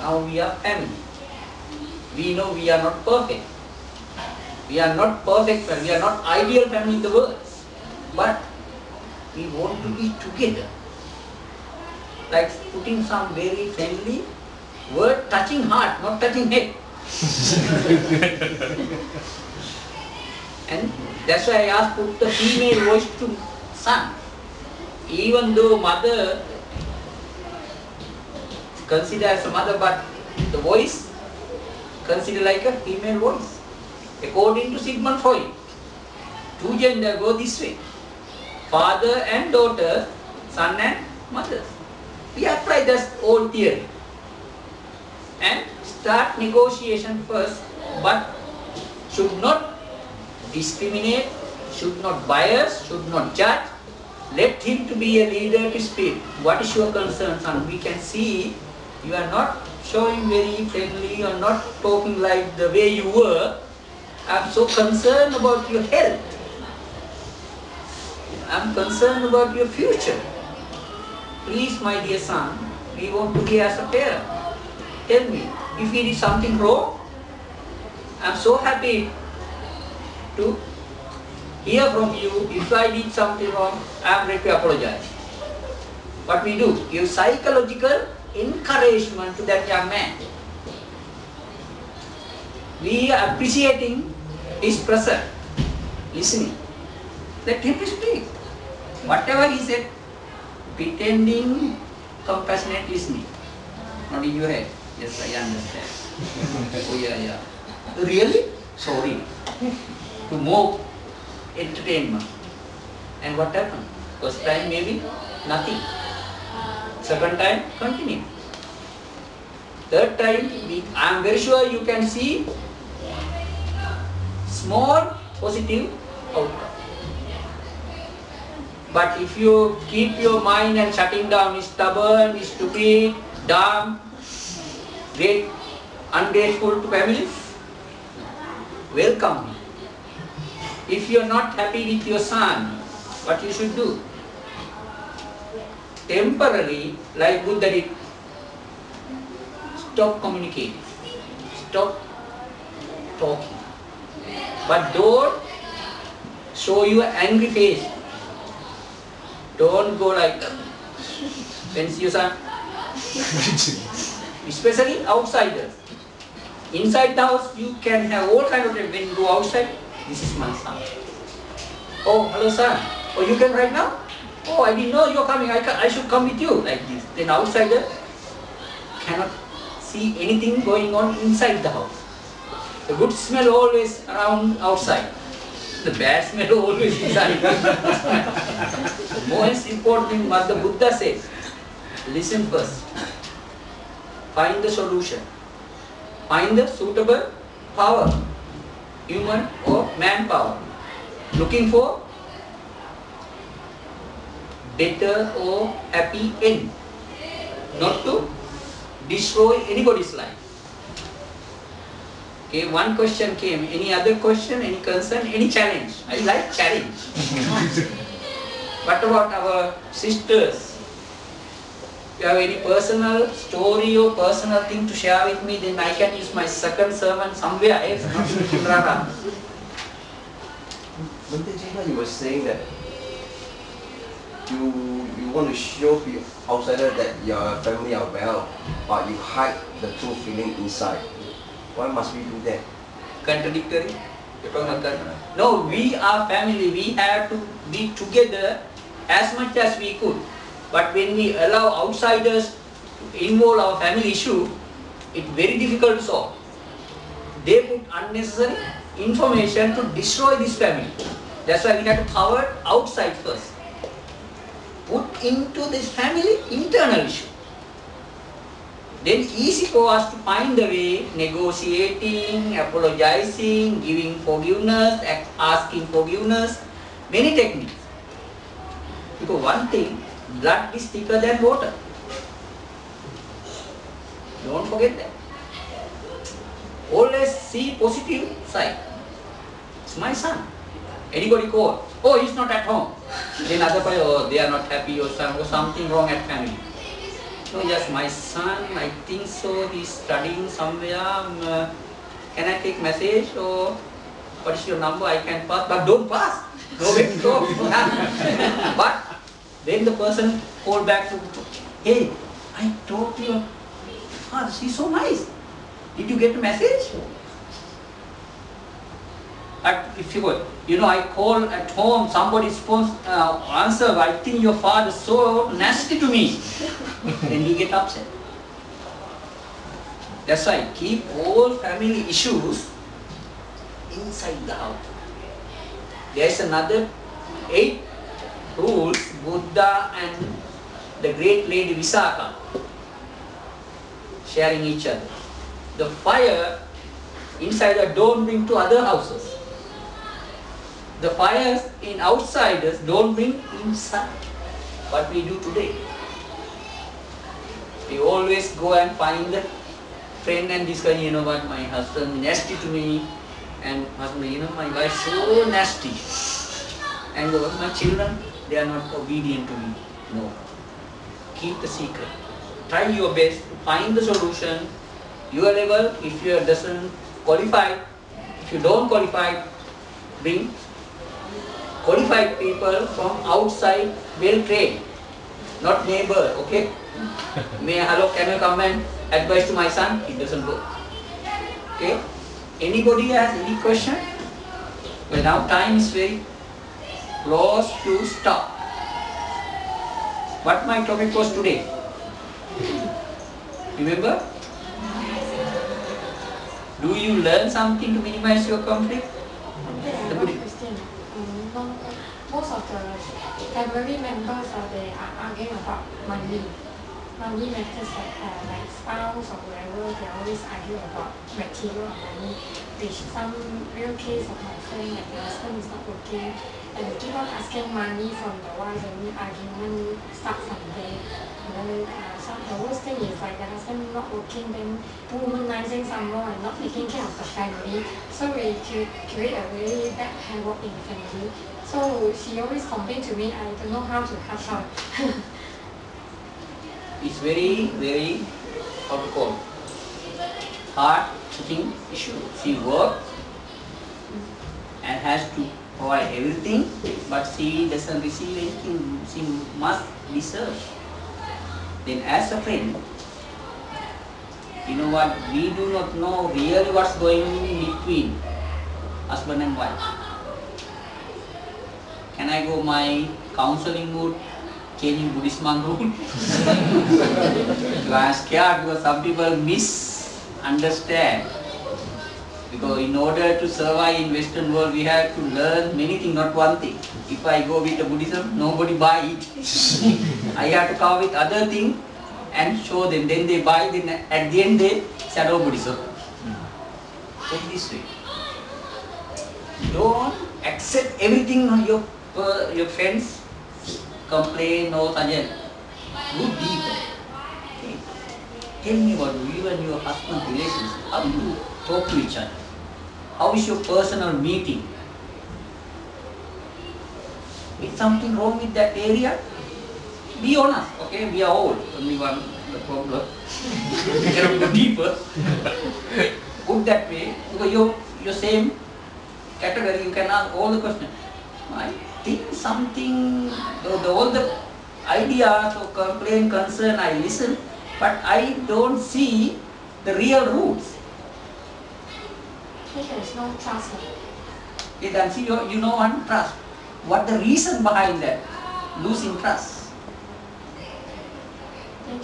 Now we are family. We know we are not perfect. We are not perfect family. We are not ideal family in the world. But we want to be together. Like putting some very friendly word, touching heart, not touching head. And that's why I asked, put the female voice to son. Even though mother considered as a mother, but the voice considered like a female voice. According to Sigmund Freud, two genders go this way: father and daughter, son and mother. We apply that old theory and start negotiation first, but should not discriminate, should not bias, should not judge. Let him to be a leader to speak. What is your concern, son? We can see you are not showing very friendly, you are not talking like the way you were. I am so concerned about your health. I am concerned about your future. Please, my dear son, we want to hear as a parent. Tell me, if he did something wrong, I am so happy to hear from you. If I did something wrong, I am ready to apologize. What we do? Give psychological encouragement to that young man. We are appreciating his presence, listening. Let him speak. Whatever he said, pretending compassionate listening. Not in your head. Yes, I understand. Oh yeah. Really? Sorry. To more entertainment. And what happened? First time maybe nothing. Second time continue. Third time I am very sure you can see small positive outcome. But if you keep your mind and shutting down, is stubborn, is stupid, dumb, great, ungrateful to family, welcome him. If you are not happy with your son, what you should do? Temporarily, like Buddha did, stop communicating, stop talking. But don't show your angry face. Don't go like that. When see your son, especially outsiders. Inside the house, you can have all kind of, when you go outside, this is my son. Oh, hello son. Oh, you can right now? Oh, I didn't know you're coming. I should come with you. Like this. Then outsider cannot see anything going on inside the house. The good smell always around outside. The bad smell always inside. The most important thing what the Buddha says, listen first. Find the solution. Find the suitable power, human or manpower. Looking for better or happy end. Not to destroy anybody's life. Okay, one question came. Any other question, any concern, any challenge? I like challenge. What about our sisters? If you have any personal story or personal thing to share with me, then I can use my second sermon somewhere else. Bhante, just now you were saying that you want to show the outsider that your family are well, but you hide the true feeling inside. Why must we do that? Contradictory? No, we are family. We have to be together as much as we could. But when we allow outsiders to involve our family issue, it's very difficult to solve. They put unnecessary information to destroy this family. That's why we have to cover outside first. Put into this family internal issue. Then easy for us to find the way, negotiating, apologizing, giving forgiveness, asking forgiveness, many techniques. Because one thing, blood is thicker than water. Don't forget that. Always see positive side. It's my son. Anybody call, oh, he's not at home. Then other person, oh, they are not happy or something wrong at family. No, yes, my son, I think so, he's studying somewhere. Can I take message or what is your number? I can pass, but don't pass. Go back, go. But then the person called back to, hey, I told you, father, she's so nice. Did you get a message? If you know, I call at home, somebody's phone answer, I think your father is so nasty to me. Then he get upset. That's why keep all family issues inside the house. There is another 8 rules Buddha and the great lady Visakha sharing each other. The fire inside don't bring to other houses. The fires in outsiders don't bring inside. What we do today. We always go and find the friend and discuss, you know what, my husband nasty to me, and husband, you know, my wife so nasty. And my children, they are not obedient to me. No. Keep the secret. Try your best to find the solution. Your level, if you doesn't qualify, if you don't qualify, bring qualified people from outside, well trained, not neighbor, okay? Hello, can you come and advise to my son? It doesn't go. Okay? Anybody has any question? Well, now time is very close to stop. What my topic was today? Remember? Do you learn something to minimize your conflict? Most of the family members they are arguing about money matters, like spouse or whatever. They always argue about material money. There's some real case of my friend that the husband is not working and they keep on asking money from the wife, and the argument starts from there. And then the worst thing is like the husband not working, then womanizing some more and not taking care of the family. So we create a very bad havoc in the family. So she always complains to me, I don't know how to help her. It's very, very, how to call, hard-hitting issue. She works and has to provide everything, but she doesn't receive anything. She must deserve. Then as a friend, you know what, we do not know really what's going on between husband and wife. Can I go my counseling mood, changing Buddhist monk rule? I am scared because some people misunderstand. Because in order to survive in Western world, we have to learn many things, not one thing. If I go with the Buddhism, nobody buy it. I have to come with other things and show them. Then they buy, then at the end they shadow Buddhism. Take this way. Don't accept everything your friends complain or suggest. Go deeper. Okay. Tell me about you and your husband's relationship. How do you talk to each other? How is your personal meeting? Is something wrong with that area? Be honest, okay? We are old. Only one problem. We cannot go deeper. Put that way, because you're same category, you can ask all the questions. I think something, all the ideas or complaint, concern, I listen, but I don't see the real roots. There is no trust. You can see, you know, one trust. What the reason behind that? Losing trust.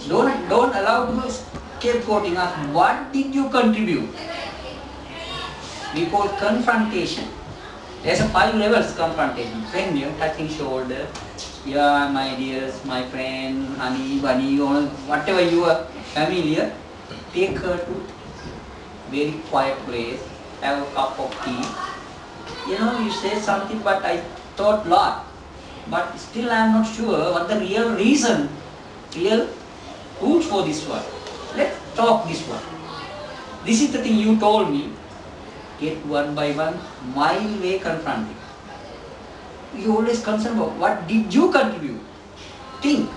Don't allow to scapegoating us. What did you contribute? We call confrontation. There's a 5 levels confrontation. Friend, touching shoulder. Yeah, my dears, my friend, honey, bunny, or whatever you are familiar. Take her to very quiet place. Have a cup of tea. You know, you say something, but I thought lot. But still I am not sure what the real reason, real root for this one. Let's talk this one. This is the thing you told me. Get one by one, mild way confronting. You always concerned about what did you contribute. Think.